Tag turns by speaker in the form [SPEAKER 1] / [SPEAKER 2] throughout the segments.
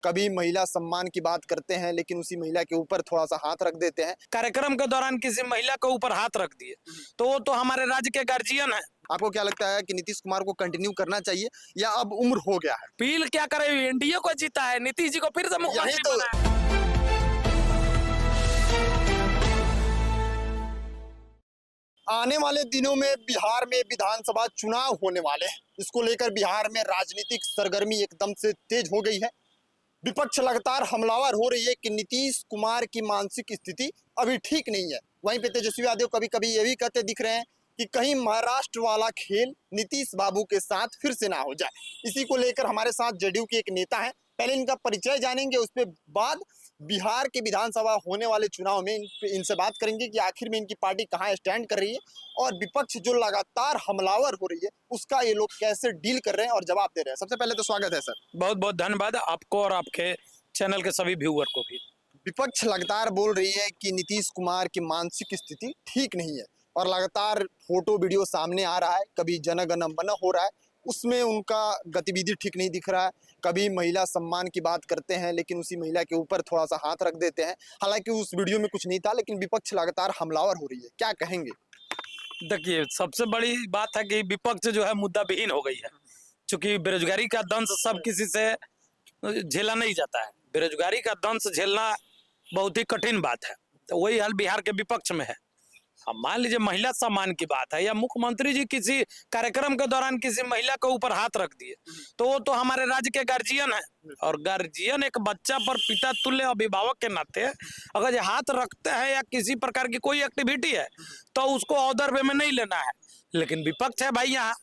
[SPEAKER 1] कभी महिला सम्मान की बात करते हैं लेकिन उसी महिला के ऊपर थोड़ा सा हाथ रख देते हैं।
[SPEAKER 2] कार्यक्रम के दौरान किसी महिला के ऊपर हाथ रख दिए तो वो तो हमारे राज्य के गार्जियन है।
[SPEAKER 1] आपको क्या लगता है कि नीतीश कुमार को कंटिन्यू करना चाहिए या अब उम्र हो गया है?
[SPEAKER 2] पील क्या करे, एनडीए को जीता है, नीतीश जी को फिर से
[SPEAKER 1] यही
[SPEAKER 2] मुख्यमंत्री
[SPEAKER 1] तो
[SPEAKER 2] बनाया है।
[SPEAKER 1] आने वाले दिनों में बिहार में विधानसभा चुनाव होने वाले हैं। इसको लेकर बिहार में राजनीतिक सरगर्मी एकदम से तेज हो गई है। विपक्ष लगातार हमलावर हो रही है कि नीतीश कुमार की मानसिक स्थिति अभी ठीक नहीं है। वहीं पे तेजस्वी यादव कभी कभी ये भी कहते दिख रहे हैं कि कहीं महाराष्ट्र वाला खेल नीतीश बाबू के साथ फिर से ना हो जाए। इसी को लेकर हमारे साथ जेडीयू के एक नेता हैं, पहले इनका परिचय जानेंगे, उसके बाद बिहार के विधानसभा होने वाले चुनाव में इनसे बात करेंगे कि आखिर में इनकी पार्टी कहाँ स्टैंड कर रही है और विपक्ष जो लगातार हमलावर हो रही है उसका ये लोग कैसे डील कर रहे हैं और जवाब दे रहे हैं। सबसे पहले तो स्वागत है सर।
[SPEAKER 2] बहुत बहुत धन्यवाद आपको और आपके चैनल के सभी व्यूअर को भी।
[SPEAKER 1] विपक्ष लगातार बोल रही है कि नीतीश कुमार की मानसिक स्थिति ठीक नहीं है और लगातार फोटो वीडियो सामने आ रहा है, कभी जन गण मन हो रहा है, उसमें उनका गतिविधि ठीक नहीं दिख रहा है। कभी महिला सम्मान की बात करते हैं लेकिन उसी महिला के ऊपर थोड़ा सा हाथ रख देते हैं। हालांकि उस वीडियो में कुछ नहीं था, लेकिन विपक्ष लगातार हमलावर हो रही है, क्या कहेंगे?
[SPEAKER 2] देखिए, सबसे बड़ी बात है कि विपक्ष जो है मुद्दा विहीन हो गई है, क्योंकि बेरोजगारी का दंश सब किसी से झेला नहीं जाता है। बेरोजगारी का दंश झेलना बहुत ही कठिन बात है, तो वही हाल बिहार के विपक्ष में है। अब मान लीजिए महिला सम्मान की बात है या मुख्यमंत्री जी किसी कार्यक्रम के दौरान किसी महिला के ऊपर हाथ रख दिए तो वो तो हमारे राज्य के गार्जियन है, और गार्जियन एक बच्चा पर पिता तुल्य अभिभावक के नाते अगर ये हाथ रखते हैं या किसी प्रकार की कोई एक्टिविटी है तो उसको ऑदर वे में नहीं लेना है। लेकिन विपक्ष है भाई, यहाँ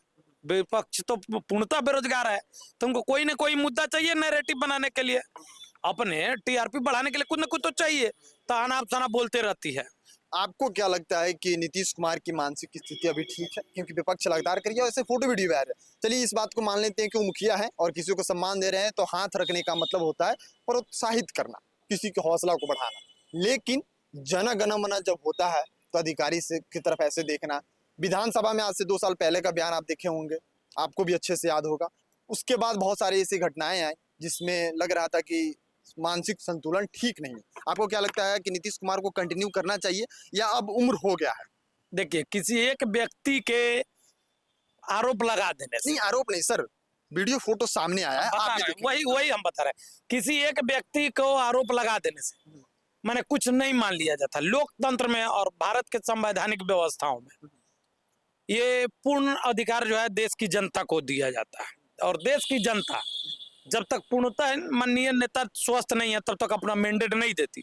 [SPEAKER 2] विपक्ष तो पूर्णतः बेरोजगार है, तो उनको कोई ना कोई मुद्दा चाहिए नैरेटिव बनाने के लिए, अपने टीआरपी बढ़ाने के लिए कुछ ना कुछ तो चाहिए, ताना अफसाना बोलते रहती है।
[SPEAKER 1] आपको क्या लगता है कि नीतीश कुमार की मानसिक स्थिति अभी ठीक है? क्योंकि विपक्ष लगातार करिए और ऐसे फोटो वीडियो आ रहे हैं। चलिए इस बात को मान लेते हैं कि वो मुखिया है और किसी को सम्मान दे रहे हैं तो हाथ रखने का मतलब होता है प्रोत्साहित करना, किसी के हौसला को बढ़ाना। लेकिन जन गण मन जब होता है तो अधिकारी से की तरफ ऐसे देखना। विधानसभा में आज से 2 साल पहले का बयान आप देखे होंगे, आपको भी अच्छे से याद होगा। उसके बाद बहुत सारी ऐसी घटनाएं आई जिसमें लग रहा था कि मानसिक संतुलन ठीक नहीं है। आपको क्या लगता है कि नीतीश कुमार को कंटिन्यू करना चाहिए या अब उम्र हो गया है?
[SPEAKER 2] देखिए, किसी एक व्यक्ति के आरोप लगा देने से,
[SPEAKER 1] नहीं, आरोप नहीं सर, वीडियो फोटो सामने आया है,
[SPEAKER 2] बता
[SPEAKER 1] आप भी
[SPEAKER 2] रहे हैं,
[SPEAKER 1] देखें।
[SPEAKER 2] वही वही हम बता रहे हैं, किसी एक व्यक्ति को आरोप लगा देने से माने कुछ नहीं मान लिया जाता। लोकतंत्र में और भारत के संवैधानिक व्यवस्थाओं में ये पूर्ण अधिकार जो है देश की जनता को दिया जाता है, और देश की जनता जब तक पूर्णतः माननीय नेता स्वस्थ नहीं है तब तक अपना मैंडेट नहीं देती।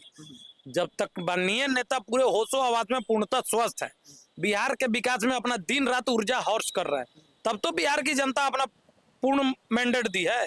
[SPEAKER 2] जब तक माननीय नेता पूरे होशो आवाज में पूर्णतः स्वस्थ है, बिहार के विकास में अपना दिन रात ऊर्जा हर्ष कर रहा है, तब तो बिहार की जनता अपना पूर्ण मैंडेट दी है।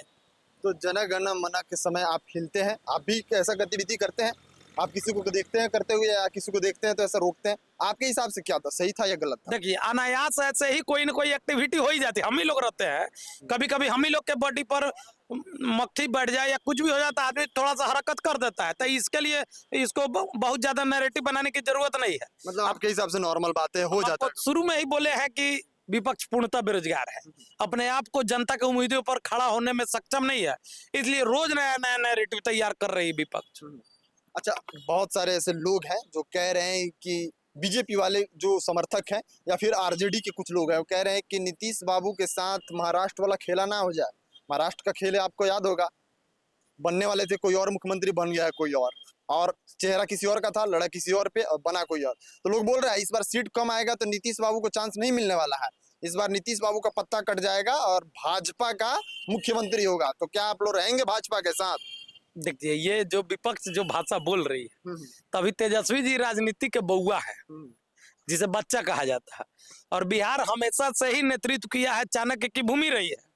[SPEAKER 1] तो जन गण मन के समय आप हिलते हैं, आप भी ऐसा गतिविधि करते हैं? आप किसी को देखते हैं करते हुए या किसी को देखते हैं तो ऐसा रोकते हैं? आपके हिसाब से क्या था, सही था या गलत था?
[SPEAKER 2] देखिए, अनायास ऐसे ही कोई ना कोई एक्टिविटी हो ही जाती है। हम ही लोग रहते हैं, कभी कभी हम ही लोग के बॉडी पर मक्खी बैठ जाए या कुछ भी हो जाता है, आदमी थोड़ा सा हरकत कर देता है, तो इसके लिए इसको बहुत ज्यादा नैरेटिव बनाने की जरूरत नहीं है।
[SPEAKER 1] मतलब आपके हिसाब से नॉर्मल बात है, हो जाता है।
[SPEAKER 2] शुरू में ही बोले हैं कि विपक्ष पूर्णतः बेरोजगार है, अपने आप को जनता के उम्मीदों पर खड़ा होने में सक्षम नहीं है, इसलिए रोज नया नया नैरेटिव तैयार कर रही है विपक्ष।
[SPEAKER 1] अच्छा, बहुत सारे ऐसे लोग हैं जो कह रहे हैं कि बीजेपी वाले जो समर्थक हैं या फिर आरजेडी के कुछ लोग हैं, वो कह रहे हैं कि नीतीश बाबू के साथ महाराष्ट्र वाला खेला ना हो जाए। महाराष्ट्र का खेल आपको याद होगा, बनने वाले थे कोई और मुख्यमंत्री, बन गया है कोई और चेहरा किसी और का था, लड़ा किसी और पे और बना कोई और। तो लोग बोल रहे हैं इस बार सीट कम आएगा तो नीतीश बाबू को चांस नहीं मिलने वाला है, इस बार नीतीश बाबू का पत्ता कट जाएगा और भाजपा का मुख्यमंत्री होगा। तो क्या आप लोग रहेंगे भाजपा के साथ?
[SPEAKER 2] देखिए, ये जो विपक्ष जो भाषा बोल रही है, तभी तेजस्वी जी राजनीति के बउआ है, जिसे बच्चा कहा जाता है, और बिहार हमेशा से ही नेतृत्व किया है, चाणक्य की भूमि रही है।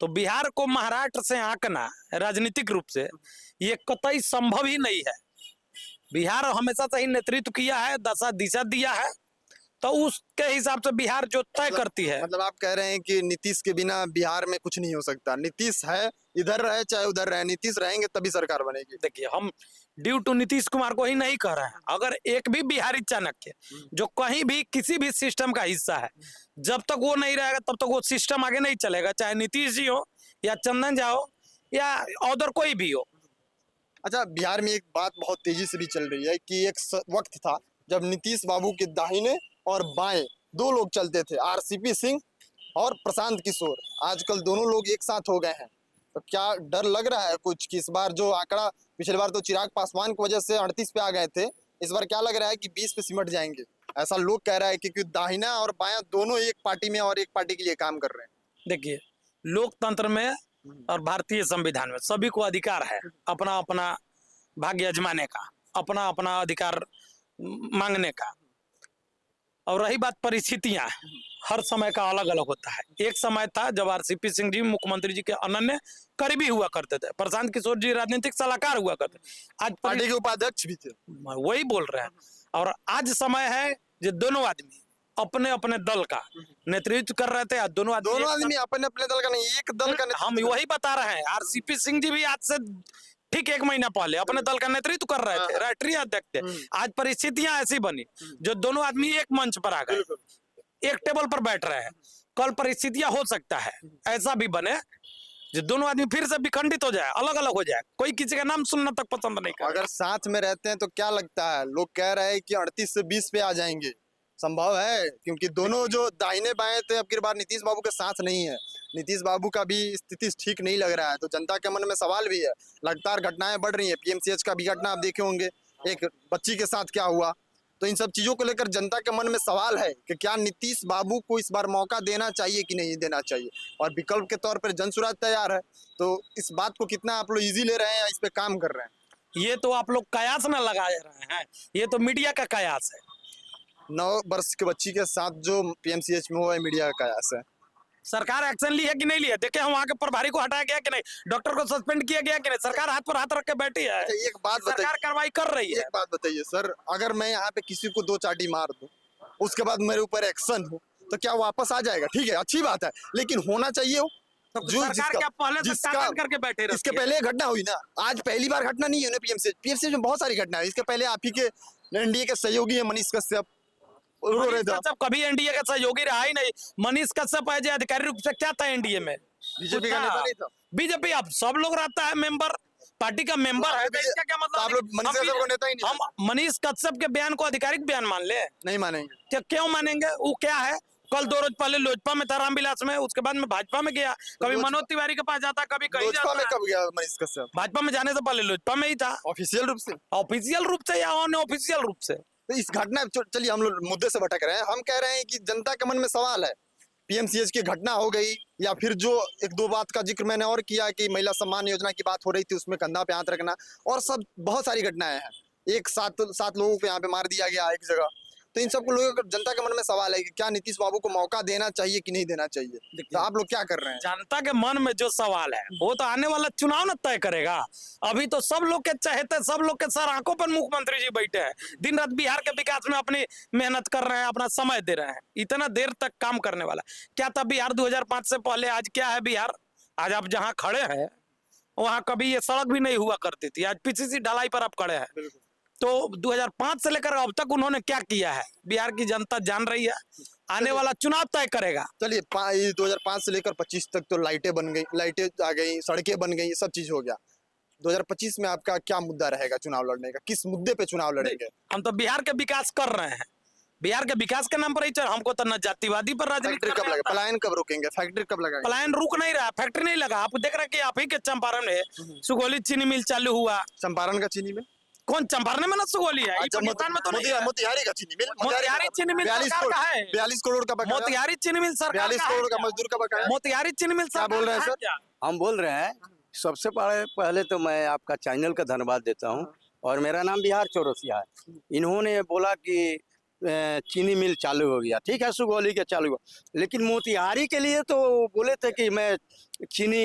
[SPEAKER 2] तो बिहार को महाराष्ट्र से आंकना राजनीतिक रूप से ये कतई संभव ही नहीं है। बिहार हमेशा से ही नेतृत्व किया है, दशा दिशा दिया है, तो उसके हिसाब से बिहार जो तय करती है।
[SPEAKER 1] मतलब आप कह रहे हैं कि नीतीश के बिना बिहार में कुछ नहीं हो सकता। नीतीश है, इधर रहे चाहे उधर रहे, नीतीश रहेंगे तभी सरकार बनेगी।
[SPEAKER 2] देखिए, हम ड्यू टू नीतीश कुमार को ही नहीं कह रहे हैं, अगर एक भी बिहारी चाणक्य जो कहीं भी किसी भी सिस्टम का हिस्सा है, जब तक वो नहीं रहेगा तब तक वो सिस्टम आगे नहीं चलेगा, चाहे नीतीश जी हो या चंदन झा हो या अदर कोई भी हो।
[SPEAKER 1] अच्छा, बिहार में एक बात बहुत तेजी से भी चल रही है कि एक वक्त था जब नीतीश बाबू के दाहिने और बाएं दो लोग चलते थे, आरसीपी सिंह और प्रशांत किशोर। आजकल दोनों लोग एक साथ हो गए हैं, तो क्या डर लग रहा है कुछ कि इस बार जो आंकड़ा, पिछली बार तो चिराग पासवान की वजह से 38 पे आ गए थे, इस बार क्या लग रहा है कि 20 पे सिमट जाएंगे? ऐसा लोग कह रहा है क्योंकि दाहिना और बायां दोनों एक पार्टी में और एक पार्टी के लिए काम कर रहे हैं।
[SPEAKER 2] देखिए, लोकतंत्र में और भारतीय संविधान में सभी को अधिकार है अपना अपना भाग्य आजमाने का, अपना अपना अधिकार मांगने का। और रही बात परिस्थितियां, हर समय का अलग अलग होता है। एक समय था जब आरसीपी सिंह जी मुख्यमंत्री जी के अनन्य करीबी हुआ करते थे, प्रशांत किशोर जी राजनीतिक सलाहकार हुआ करते, आज
[SPEAKER 1] पार्टी के उपाध्यक्ष भी थे।
[SPEAKER 2] वही बोल रहे हैं। और आज समय है जो दोनों आदमी अपने अपने दल का नेतृत्व कर रहे थे। आज दोनों
[SPEAKER 1] आदमी अपने अपने दल का नहीं, एक दल का
[SPEAKER 2] हम वही बता रहे हैं। आरसीपी सिंह जी भी आज से ठीक 1 महीना पहले अपने दल का नेतृत्व कर रहे थे, राष्ट्रीय अध्यक्ष थे। आज परिस्थितियां ऐसी बनी जो दोनों आदमी एक मंच पर आ गए, एक टेबल पर बैठ रहे हैं। कल परिस्थितियां हो सकता है ऐसा भी बने जो दोनों आदमी फिर से विखंडित हो जाए, अलग अलग हो जाए, कोई किसी का नाम सुनना तक पसंद नहीं करे।
[SPEAKER 1] अगर साथ में रहते हैं तो क्या लगता है? लोग कह रहे हैं कि 38 से 20 पे आ जाएंगे, संभव है? क्योंकि दोनों जो दाहिने बाएं थे अब की बार नीतीश बाबू के साथ नहीं है। नीतीश बाबू का भी स्थिति ठीक नहीं लग रहा है, तो जनता के मन में सवाल भी है। लगातार घटनाएं बढ़ रही हैं, पीएमसीएच का भी घटना आप देखे होंगे, एक बच्ची के साथ क्या हुआ। तो इन सब चीजों को लेकर जनता के मन में सवाल है कि क्या नीतीश बाबू को इस बार मौका देना चाहिए कि नहीं देना चाहिए, और विकल्प के तौर पर जनसुराज तैयार है। तो इस बात को कितना आप लोग इजी ले रहे हैं या इस पे काम कर रहे हैं?
[SPEAKER 2] ये तो आप लोग कयास ना लगा रहे हैं, ये तो मीडिया का कयास है।
[SPEAKER 1] 9 वर्ष के बच्ची के साथ जो पीएमसीएच में हुआ है, मीडिया का कयास है।
[SPEAKER 2] सरकार एक्शन ली है कि नहीं ली है? देखे हम वहाँ के प्रभारी को हटाया गया कि नहीं, डॉक्टर को सस्पेंड किया गया कि नहीं? सरकार हाथ पर हाथ रख के बैठी है।
[SPEAKER 1] अच्छा, एक बात बताइए,
[SPEAKER 2] सरकार कार्रवाई कर रही है।
[SPEAKER 1] एक बात बताइए सर, अगर मैं यहाँ पे किसी को 2 चाटी मार दूं, उसके बाद मेरे ऊपर एक्शन हो, तो क्या वापस आ जाएगा? ठीक है, अच्छी बात है, लेकिन होना चाहिए वो जो
[SPEAKER 2] सरकार क्या पहले से ताकत करके बैठे रहती है?
[SPEAKER 1] इसके पहले घटना हुई ना, आज पहली बार घटना नहीं है ना। पीएमसीएच में बहुत सारी घटना है। इसके पहले आप ही के एनडीए के सहयोगी है मनीष कश्यप,
[SPEAKER 2] मनीष कश्यप कभी एनडीए का सहयोगी रहा ही नहीं। मनीष कश्यप है अधिकारी रूप से क्या था एनडीए में?
[SPEAKER 1] बीजेपी का नेता नहीं था।
[SPEAKER 2] बीजेपी अब सब लोग रहता है, मेंबर पार्टी का मेंबर है, तो इसका क्या मतलब?
[SPEAKER 1] आप लोग मनीष कश्यप को नेता ही नहीं,
[SPEAKER 2] हम मनीष कश्यप के बयान को आधिकारिक बयान मान ले?
[SPEAKER 1] नहीं मानेंगे।
[SPEAKER 2] क्यों मानेंगे? वो क्या है? कल 2 रोज पहले लोजपा में था रामविलास में, उसके बाद में भाजपा में गया, कभी मनोज तिवारी के पास जाता, कभी कहीं
[SPEAKER 1] लोजपा में
[SPEAKER 2] जाता।
[SPEAKER 1] कब गया मनीष कश्यप?
[SPEAKER 2] भाजपा में जाने से पहले लोजपा में ही था,
[SPEAKER 1] ऑफिशियल रूप से।
[SPEAKER 2] ऑफिशियल रूप से या अनऑफिशियल रूप से।
[SPEAKER 1] तो इस घटना, चलिए हम लोग मुद्दे से भटक रहे हैं। हम कह रहे हैं कि जनता के मन में सवाल है, पीएमसीएच की घटना हो गई, या फिर जो 1-2 बात का जिक्र मैंने और किया कि महिला सम्मान योजना की बात हो रही थी, उसमें कंधा पे हाथ रखना, और सब बहुत सारी घटनाएं हैं। एक सात लोगों को यहाँ पे मार दिया गया एक जगह। तो इन सबको लोगों, जनता के मन में सवाल है कि क्या नीतीश बाबू को मौका देना चाहिए कि नहीं देना चाहिए? तो आप लोग क्या कर रहे हैं?
[SPEAKER 2] जनता के मन में जो सवाल है वो तो आने वाला चुनाव न तय करेगा। अभी तो सब लोग के चहेते, सब लोग के सर आंखों पर मुख्यमंत्री जी बैठे हैं, दिन रात बिहार के विकास में अपनी मेहनत कर रहे हैं, अपना समय दे रहे हैं। इतना देर तक काम करने वाला क्या था बिहार 2005 से पहले? आज क्या है बिहार? आज आप जहाँ खड़े हैं वहां कभी ये सड़क भी नहीं हुआ करती थी, आज पीसीसी ढलाई पर आप खड़े हैं। तो 2005 से लेकर अब तक उन्होंने क्या किया है बिहार की जनता जान रही है। आने वाला चुनाव तय करेगा।
[SPEAKER 1] चलिए 2005 से लेकर 25 तक तो लाइटें बन गई, लाइटें आ गई, सड़कें बन गई, सब चीज हो गया। 2025 में आपका क्या मुद्दा रहेगा चुनाव लड़ने का? किस मुद्दे पे चुनाव लड़ेंगे?
[SPEAKER 2] हम तो बिहार के विकास कर रहे हैं, बिहार के विकास के नाम पर ही हमको तो न जातिवादी पर राजनीति
[SPEAKER 1] कब लगा? पलायन कब रोकेंगे? फैक्ट्री कब लगाएंगे?
[SPEAKER 2] पलायन रुक नहीं रहा, फैक्ट्री नहीं लगा। आप देख रहे हैं कि आप ही के चंपारण में सुगोली चीनी मिल चालू हुआ।
[SPEAKER 1] चंपारण का चीनी मिल?
[SPEAKER 2] कौन चंपारण में? ना सुगोली है, पाकिस्तान में तो नहीं है।
[SPEAKER 1] मोतिहारी का चीनी मिल?
[SPEAKER 2] मोतिहारी चीनी मिल सरकार का है।
[SPEAKER 1] 42 करोड़ का बकाया।
[SPEAKER 2] मोतिहारी चीनी मिल सरकार
[SPEAKER 1] 42 करोड़ का मजदूर का बकाया।
[SPEAKER 2] मोतिहारी चीनी मिल
[SPEAKER 1] क्या बोल रहे हैं सर?
[SPEAKER 3] हम बोल रहे हैं, सबसे पहले तो मैं आपका चैनल का धन्यवाद देता हूं, और मेरा नाम बिहार चौरसिया है। इन्होंने बोला कि चीनी मिल चालू हो गया, ठीक है, सुगौली के चालू हुआ, लेकिन मोतिहारी के लिए तो बोले थे कि मैं चीनी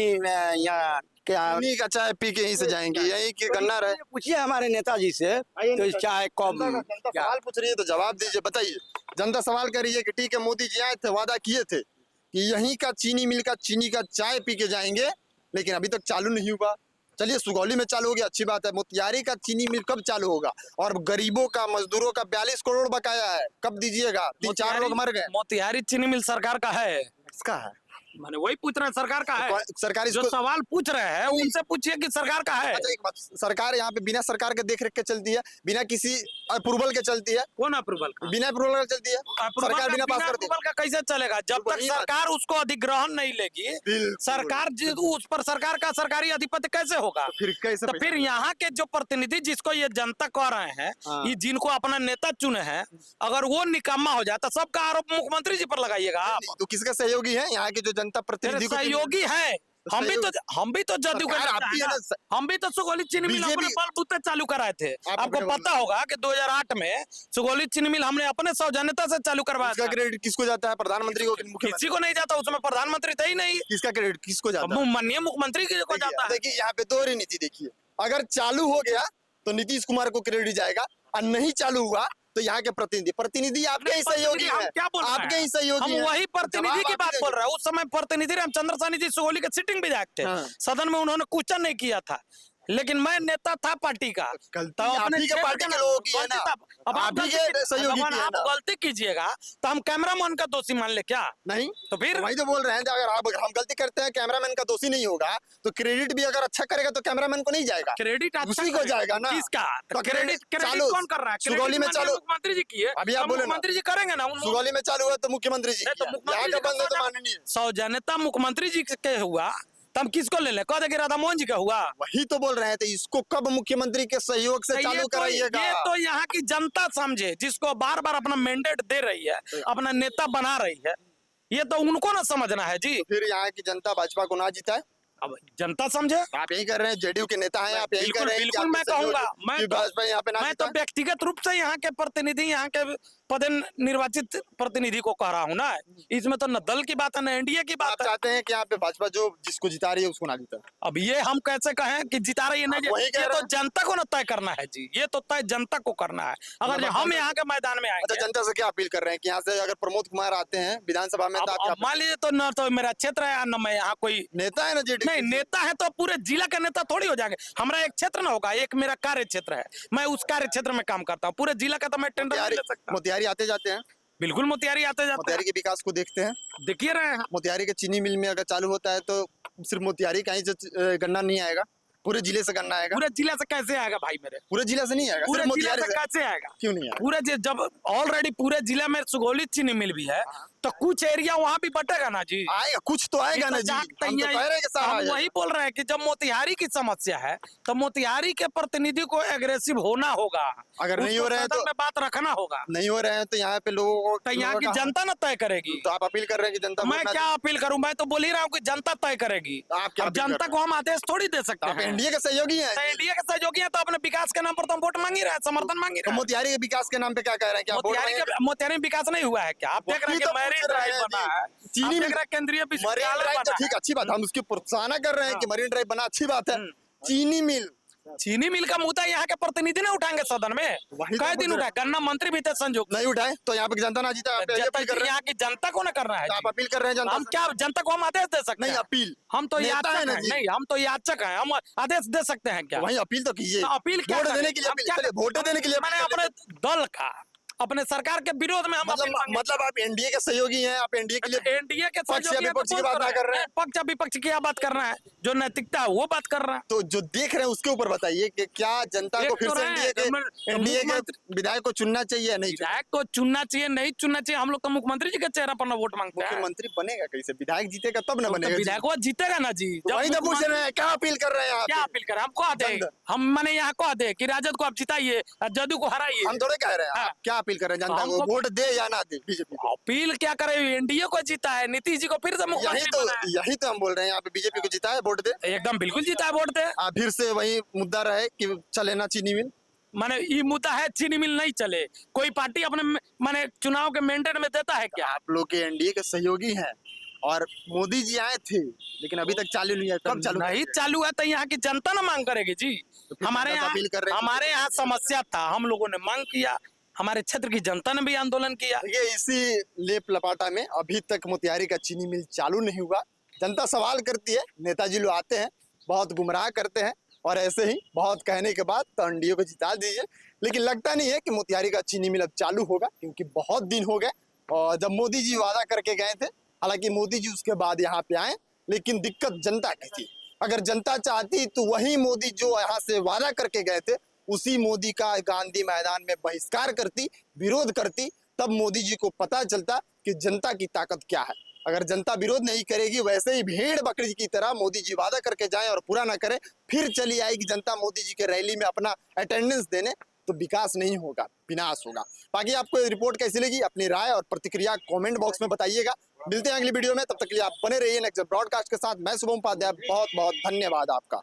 [SPEAKER 3] यहाँ क्या
[SPEAKER 1] चीनी का चाय पी के यहीं से जाएंगे, यहीं के गन्ना रहे।
[SPEAKER 3] पूछिए हमारे नेताजी से, तो चाय कब
[SPEAKER 1] सवाल पूछ रही है तो जवाब दीजिए, बताइए। जनता सवाल कर रही है कि ठीक है, मोदी जी आए थे, वादा किए थे कि यहीं का चीनी मिल का चीनी का चाय पी के जाएंगे, लेकिन अभी तक चालू नहीं हुआ। चलिए सुगौली में चालू हो गया, अच्छी बात है। मोतिहारी का चीनी मिल कब चालू होगा? और गरीबों का, मजदूरों का 42 करोड़ बकाया है, कब दीजिएगा? 3-4 लोग मर गए।
[SPEAKER 2] मोतिहारी चीनी मिल सरकार का है।
[SPEAKER 1] किसका है?
[SPEAKER 2] मैंने वही पूछ रहे हैं, सरकार का है।
[SPEAKER 1] सरकार
[SPEAKER 2] जो
[SPEAKER 1] इसको
[SPEAKER 2] सवाल पूछ रहे हैं उनसे पूछिए कि सरकार का है।
[SPEAKER 1] अच्छा, एक बात, सरकार यहाँ पे बिना सरकार के देख रेख के चलती है, बिना किसी अप्रूवल के चलती है,
[SPEAKER 2] कौन अप्रूवल का?
[SPEAKER 1] बिना अप्रूवल के चलती है, सरकार बिना पास करती है।
[SPEAKER 2] अप्रूवल का कैसे चलेगा जब
[SPEAKER 1] बिल्कुल
[SPEAKER 2] तक
[SPEAKER 1] यही बात।
[SPEAKER 2] सरकार उसको अधिग्रहण नहीं लेगी?
[SPEAKER 1] बिल्कुल।
[SPEAKER 2] सरकार उस पर सरकार का सरकारी अधिपत्य कैसे होगा?
[SPEAKER 1] फिर कैसे
[SPEAKER 2] तो
[SPEAKER 1] पैसा
[SPEAKER 2] फिर यहाँ के जो प्रतिनिधि जिसको ये जनता कह रहे हैं,
[SPEAKER 1] हाँ।
[SPEAKER 2] ये जिनको अपना नेता चुने हैं, अगर वो निकम्मा हो जाए तो सबका आरोप मुख्यमंत्री जी पर लगाइएगा आप।
[SPEAKER 1] तो किसका सहयोगी है यहाँ के जो जनता प्रतिनिधि को
[SPEAKER 2] सहयोगी है। हम भी तो जदयू का
[SPEAKER 1] सरकार
[SPEAKER 2] नेता
[SPEAKER 1] आपकी
[SPEAKER 2] है
[SPEAKER 1] है
[SPEAKER 2] ना।
[SPEAKER 1] ना।
[SPEAKER 2] हम भी तो सुगौली चीनी मिल
[SPEAKER 1] बीजेपी
[SPEAKER 2] अपने बलबूते चालू कराए थे।
[SPEAKER 1] आप
[SPEAKER 2] आपको
[SPEAKER 1] अपने
[SPEAKER 2] पता होगा कि 2008 में सुगौली चीनी मिल हमने अपने सौजन्यता से चालू करवाया
[SPEAKER 1] इसका
[SPEAKER 2] था।
[SPEAKER 1] क्रेडिट किसको जाता है? प्रधानमंत्री को कि मुख्यमंत्री?
[SPEAKER 2] किसी को नहीं जाता, उसमें प्रधानमंत्री थे ही नहीं।
[SPEAKER 1] किसका क्रेडिट किसको जाता है?
[SPEAKER 2] माननीय मुख्यमंत्री को जाता है।
[SPEAKER 1] देखिए यहाँ पे दोहरी नीति देखिए, अगर चालू हो गया तो नीतीश कुमार को क्रेडिट जाएगा, और नहीं चालू हुआ तो यहाँ के प्रतिनिधि आपके ही सहयोगी
[SPEAKER 2] हम
[SPEAKER 1] है,
[SPEAKER 2] क्या बोल रहे हैं?
[SPEAKER 1] आपके ही सहयोगी
[SPEAKER 2] हम
[SPEAKER 1] हैं।
[SPEAKER 2] वही प्रतिनिधि
[SPEAKER 1] जवाब
[SPEAKER 2] की
[SPEAKER 1] आप
[SPEAKER 2] बात
[SPEAKER 1] देंगे।
[SPEAKER 2] बोल रहे हैं। उस समय प्रतिनिधि रामचंद्र सानी जी सुगौली के सिटिंग विधायक थे।
[SPEAKER 1] हाँ।
[SPEAKER 2] सदन में उन्होंने क्वेश्चन नहीं किया था, लेकिन मैं नेता था पार्टी का।
[SPEAKER 1] गलती
[SPEAKER 2] तो अपने
[SPEAKER 1] आप ही के
[SPEAKER 2] क्षेत्र
[SPEAKER 1] पार्टी
[SPEAKER 2] का
[SPEAKER 1] के लोगों की है
[SPEAKER 2] गलती
[SPEAKER 1] ना,
[SPEAKER 2] था। अब
[SPEAKER 1] आप ही के सहयोगी की है
[SPEAKER 2] आप
[SPEAKER 1] ना।
[SPEAKER 2] गलती कीजिएगा तो हम कैमरामैन का दोषी मान ले क्या?
[SPEAKER 1] नहीं
[SPEAKER 2] तो फिर
[SPEAKER 1] वही तो बोल रहे हैं, अगर हम गलती करते हैं कैमरामैन का दोषी नहीं होगा, तो क्रेडिट भी अगर अच्छा करेगा तो कैमरामैन को नहीं जाएगा,
[SPEAKER 2] क्रेडिट अच्छा
[SPEAKER 1] उसी को
[SPEAKER 2] करेगा।
[SPEAKER 1] जाएगा ना।
[SPEAKER 2] किसका?
[SPEAKER 1] तो
[SPEAKER 2] क्रेडिट
[SPEAKER 1] चालू
[SPEAKER 2] कौन कर रहा है?
[SPEAKER 1] सुगौली में
[SPEAKER 2] क्रेडिट
[SPEAKER 1] चालू
[SPEAKER 2] मुख्यमंत्री जी की है।
[SPEAKER 1] अभी आप
[SPEAKER 2] तो
[SPEAKER 1] बोले ना।
[SPEAKER 2] मुख्यमंत्री जी करेंगे ना।
[SPEAKER 1] सुगौली में चालू है तो मुख्यमंत्री जी
[SPEAKER 2] नहीं, तो
[SPEAKER 1] किया।
[SPEAKER 2] मुख्यमंत्री
[SPEAKER 1] यहाँ
[SPEAKER 2] जी
[SPEAKER 1] का
[SPEAKER 2] का
[SPEAKER 1] बंद है तो
[SPEAKER 2] सौजन्य-
[SPEAKER 1] माननीय
[SPEAKER 2] सौजन्यता मुख्यमंत्री जी के हुआ तो हम किसको ले कह दे कि राधा मोहन जी का हुआ?
[SPEAKER 1] वही तो बोल रहे हैं, तो इसको कब मुख्यमंत्री के सहयोग से
[SPEAKER 2] तो
[SPEAKER 1] चालू कराइएगा?
[SPEAKER 2] ये तो यहाँ की जनता समझे, जिसको बार बार अपना मैंडेट दे रही है, अपना नेता बना रही है, ये तो उनको ना समझना है जी।
[SPEAKER 1] फिर यहाँ की जनता भाजपा को ना जिताए,
[SPEAKER 2] अब जनता समझे।
[SPEAKER 1] आप यही कर रहे हैं, जेडीयू के नेता हैं, आप यही कर रहे हैं कि
[SPEAKER 2] बिल्कुल
[SPEAKER 1] आपके
[SPEAKER 2] मैं
[SPEAKER 1] सहयोगी
[SPEAKER 2] कहूंगा,
[SPEAKER 1] कि भाजपा यहाँ पे ना
[SPEAKER 2] मैं तो
[SPEAKER 1] जिताए।
[SPEAKER 2] व्यक्तिगत रूप से यहाँ के प्रतिनिधि, यहाँ के पद निर्वाचित प्रतिनिधि को कह रहा हूँ ना। इसमें तो न दल की बात है न एनडीए की
[SPEAKER 1] आप
[SPEAKER 2] बात है।
[SPEAKER 1] चाहते हैं कि यहाँ पे भाजपा जो जिसको जिता रही है उसको ना जिताए?
[SPEAKER 2] अब ये हम कैसे कहें कि जिता रही है नहीं?
[SPEAKER 1] आप वही कह
[SPEAKER 2] ये
[SPEAKER 1] रहे
[SPEAKER 2] तो
[SPEAKER 1] हैं।
[SPEAKER 2] जनता को ना तय करना है जी, ये तो तय जनता को करना है। अगर
[SPEAKER 1] मतलब
[SPEAKER 2] हम
[SPEAKER 1] जनता-
[SPEAKER 2] यहाँ के मैदान में
[SPEAKER 1] अच्छा,
[SPEAKER 2] आएंगे,
[SPEAKER 1] जनता से क्या अपील कर रहे हैं कि यहाँ से अगर प्रमोद कुमार आते हैं विधानसभा में तो आप
[SPEAKER 2] अब
[SPEAKER 1] क्या
[SPEAKER 2] मान लीजिए तो न तो मेरा क्षेत्र है न मैं यहाँ कोई
[SPEAKER 1] नेता है ना जेडीयू?
[SPEAKER 2] नहीं नेता है तो पूरे जिला का नेता थोड़ी हो जाएंगे। हमारा एक क्षेत्र ना होगा, एक मेरा कार्य क्षेत्र है, मैं उस कार्य क्षेत्र में काम करता हूँ। पूरे जिला का तो मैं टेंडर नहीं ले सकता।
[SPEAKER 1] मोतिहारी आते जाते हैं,
[SPEAKER 2] बिल्कुल मोतिहारी आते जाते
[SPEAKER 1] मोतिहारी के विकास को देखते हैं।
[SPEAKER 2] हैं। देखिए रहे हैं।
[SPEAKER 1] मोतिहारी के चीनी मिल में अगर चालू होता है तो सिर्फ मोतिहारी का ही गन्ना नहीं आएगा, पूरे जिले से गन्ना आएगा।
[SPEAKER 2] पूरे जिले से कैसे आएगा भाई मेरे?
[SPEAKER 1] पूरे जिले से नहीं आएगा,
[SPEAKER 2] पूरे
[SPEAKER 1] सिर्फ
[SPEAKER 2] जिले
[SPEAKER 1] मोतिहारी
[SPEAKER 2] से
[SPEAKER 1] से।
[SPEAKER 2] कैसे आएगा?
[SPEAKER 1] क्यों नहीं आएगा?
[SPEAKER 2] पूरे जब ऑलरेडी पूरे जिले में सुगौली चीनी मिल भी है तो कुछ एरिया वहाँ भी बटेगा ना जी।
[SPEAKER 1] आएगा, कुछ तो आएगा ना जी। हम तो कह रहे हैं कि सारा
[SPEAKER 2] हम
[SPEAKER 1] आएगा।
[SPEAKER 2] वही बोल रहे हैं कि जब मोतिहारी की समस्या है तो मोतिहारी के प्रतिनिधि को एग्रेसिव होना होगा।
[SPEAKER 1] अगर नहीं हो
[SPEAKER 2] उसको
[SPEAKER 1] रहे हैं
[SPEAKER 2] सदन
[SPEAKER 1] तो
[SPEAKER 2] में बात रखना होगा।
[SPEAKER 1] नहीं हो रहे हैं तो यहाँ पे लोगों
[SPEAKER 2] तो यहाँ की
[SPEAKER 1] लोगों का-
[SPEAKER 2] जनता ना तय करेगी।
[SPEAKER 1] तो आप अपील कर रहे हैं कि जनता
[SPEAKER 2] मैं
[SPEAKER 1] वोट ना
[SPEAKER 2] क्या अपील करूं? मैं तो बोल ही रहा हूँ कि जनता तय करेगी।
[SPEAKER 1] आप क्या
[SPEAKER 2] अब
[SPEAKER 1] अपील कर
[SPEAKER 2] जनता
[SPEAKER 1] रहे
[SPEAKER 2] को हम आदेश थोड़ी दे
[SPEAKER 1] दे।
[SPEAKER 2] सकते
[SPEAKER 1] आप
[SPEAKER 2] हैं।
[SPEAKER 1] एनडीए के सहयोगी हैं।
[SPEAKER 2] तो एनडीए के सहयोगी हैं तो अपने विकास के नाम पर तो हम वोट मांग ही रहे हैं, समर्थन मांग ही
[SPEAKER 1] तो
[SPEAKER 2] रहे हैं।
[SPEAKER 1] मोतिहारी के विकास के नाम पे क्या कह रहे हैं कि आप वोट मांगेंगे?
[SPEAKER 2] मोतिहारी में विकास नहीं हुआ है क्या? आप देख रहे
[SPEAKER 1] वही
[SPEAKER 2] हैं
[SPEAKER 1] तो
[SPEAKER 2] कि मैरीन
[SPEAKER 1] पूछ रहे
[SPEAKER 2] ड्राइव
[SPEAKER 1] हैं
[SPEAKER 2] बना
[SPEAKER 1] जी।
[SPEAKER 2] है,
[SPEAKER 1] चीनी
[SPEAKER 2] आप देख
[SPEAKER 1] मिल-
[SPEAKER 2] रहे हैं केंद्रीय
[SPEAKER 1] मरीन
[SPEAKER 2] विश्वविद्यालय
[SPEAKER 1] ड्राइव तो
[SPEAKER 2] बना
[SPEAKER 1] ठीक, अच्छी बात है, हम उसकी प्रोत्साहन कर रहे हैं कि मरीन ड्राइव बना, अच्छी बात है। चीनी मिल
[SPEAKER 2] है। चीनी मिल का मुद्दा यहाँ के प्रतिनिधि नहीं उठाएंगे सदन में?
[SPEAKER 1] वही तो
[SPEAKER 2] कई दिन
[SPEAKER 1] पूछ रहे
[SPEAKER 2] उठाए, गन्ना मंत्री भी थे संजोग
[SPEAKER 1] नहीं उठाए तो यहाँ पे जनता ना जीता, आप यही अपील कर रहे हैं।
[SPEAKER 2] यहाँ की जनता को ना करना है
[SPEAKER 1] तो आप
[SPEAKER 2] जी।
[SPEAKER 1] अपील कर रहे हैं जनता
[SPEAKER 2] हम
[SPEAKER 1] से?
[SPEAKER 2] क्या जनता को हम आदेश दे सकते
[SPEAKER 1] नहीं,
[SPEAKER 2] हैं?
[SPEAKER 1] अपील
[SPEAKER 2] हम तो
[SPEAKER 1] नेता
[SPEAKER 2] याचक
[SPEAKER 1] है ना
[SPEAKER 2] हैं।
[SPEAKER 1] जी।
[SPEAKER 2] नहीं, हम तो याचक हैं, हम आदेश दे सकते हैं क्या?
[SPEAKER 1] वही अपील तो कीजिए।
[SPEAKER 2] तो अपील क्या
[SPEAKER 1] वोट
[SPEAKER 2] करें?
[SPEAKER 1] देने के लिए
[SPEAKER 2] हम
[SPEAKER 1] अपील,
[SPEAKER 2] क्या
[SPEAKER 1] चलिए वोट देने के लिए अपील
[SPEAKER 2] मैंने
[SPEAKER 1] कर
[SPEAKER 2] अपने
[SPEAKER 1] लेते
[SPEAKER 2] दल का, अपने सरकार के विरोध में हम अपील मांगे।
[SPEAKER 1] मतलब आप एनडीए के सहयोगी हैं, आप एनडीए के लिए
[SPEAKER 2] एनडीए के
[SPEAKER 1] पक्ष या
[SPEAKER 2] सहयोगी हैं तो
[SPEAKER 1] विपक्ष की
[SPEAKER 2] बोल
[SPEAKER 1] बात
[SPEAKER 2] तो
[SPEAKER 1] ना कर रहे हैं।
[SPEAKER 2] पक्ष या विपक्ष की क्या बात कर रहा है? जो नैतिकता है वो बात कर रहा है।
[SPEAKER 1] तो जो देख रहे हैं उसके ऊपर बताइए कि क्या जनता
[SPEAKER 2] देख
[SPEAKER 1] को फिर
[SPEAKER 2] तो
[SPEAKER 1] से
[SPEAKER 2] रहे हैं,
[SPEAKER 1] एनडीए के
[SPEAKER 2] मुख्यमंत्री-
[SPEAKER 1] विधायक को चुनना चाहिए या नहीं?
[SPEAKER 2] विधायक को चुनना चाहिए नहीं चुनना चाहिए? हम लोग तो मुख्यमंत्री जी के चेहरा पर ना वोट मांगते हैं।
[SPEAKER 1] मुख्यमंत्री बनेगा कैसे? विधायक जीतेगा तब ना
[SPEAKER 2] तो
[SPEAKER 1] बनेगा जी।
[SPEAKER 2] विधायक वो जीतेगा ना जी।
[SPEAKER 1] तो
[SPEAKER 2] जब
[SPEAKER 1] वही तो पूछ
[SPEAKER 2] मुख्यमंत्री-
[SPEAKER 1] रहे हैं, क्या अपील कर रहे हैं आप?
[SPEAKER 2] क्या अपील करें? हम कह दे,
[SPEAKER 1] बंद।
[SPEAKER 2] हम मैंने यहाँ कह दे कि राजद को आप जिताइए और जदयू को हराइए।
[SPEAKER 1] हम थोड़े कह रहे हैं,
[SPEAKER 2] हाँ।
[SPEAKER 1] आप क्या अपील कर रहे हैं जनता को?
[SPEAKER 2] हमको-
[SPEAKER 1] वोट दे या ना दे बीजेपी को?
[SPEAKER 2] अपील क्या करे? एनडीए को जीता है, नीतीश जी को फिर से मुख्यमंत्री बनाया है।
[SPEAKER 1] यही तो हम बोल रहे हैं, यहाँ पे बीजेपी को जिता है, वोट दे।
[SPEAKER 2] एकदम बिल्कुल जीता है, वोट दे।
[SPEAKER 1] फिर से वही मुद्दा रहे कि चले ना चीनी मिल।
[SPEAKER 2] माने ये मुद्दा है चीनी मिल नहीं चले, कोई पार्टी अपने माने चुनाव के मैंडेट में देता है क्या?
[SPEAKER 1] आप लोग के एनडीए के सहयोगी हैं और मोदी जी आए थे लेकिन अभी तक चालू नहीं है, कब चालू
[SPEAKER 2] नहीं
[SPEAKER 1] करेंगे?
[SPEAKER 2] चालू है तो यहाँ की जनता ना मांग करेगी जी।
[SPEAKER 1] फिर
[SPEAKER 2] हमारे
[SPEAKER 1] जनता
[SPEAKER 2] यहाँ
[SPEAKER 1] अपील कर रहे हैं।
[SPEAKER 2] हमारे यहाँ समस्या था, हम लोगों ने मांग किया, हमारे क्षेत्र की जनता ने भी आंदोलन किया।
[SPEAKER 1] देखिए, इसी लेप लपाटा में अभी तक मोतिहारी का चीनी मिल चालू नहीं हुआ। जनता सवाल करती है, नेताजी लोग आते हैं, बहुत गुमराह करते हैं और ऐसे ही बहुत कहने के बाद तो एनडीए को जिता दीजिए, लेकिन लगता नहीं है कि मोतिहारी का चीनी मिल अब चालू होगा, क्योंकि बहुत दिन हो गए और जब मोदी जी वादा करके गए थे हालांकि मोदी जी उसके बाद यहाँ पे आए, लेकिन दिक्कत जनता की थी। अगर जनता चाहती तो वही मोदी जो यहाँ से वादा करके गए थे, उसी मोदी का गांधी मैदान में बहिष्कार करती, विरोध करती, तब मोदी जी को पता चलता कि जनता की ताकत क्या है। अगर जनता विरोध नहीं करेगी, वैसे ही भेड़ बकरी की तरह मोदी जी वादा करके जाएं और पूरा ना करें, फिर चली आएगी जनता मोदी जी के रैली में अपना अटेंडेंस देने, तो विकास नहीं होगा, विनाश होगा। बाकी आपको ये रिपोर्ट कैसी लगी, अपनी राय और प्रतिक्रिया कमेंट बॉक्स में बताइएगा। मिलते हैं अगली वीडियो में, तब तक के लिए आप बने रहिए नेक्स्ट ब्रॉडकास्ट के साथ। मैं शुभम उपाध्याय, बहुत बहुत धन्यवाद आपका।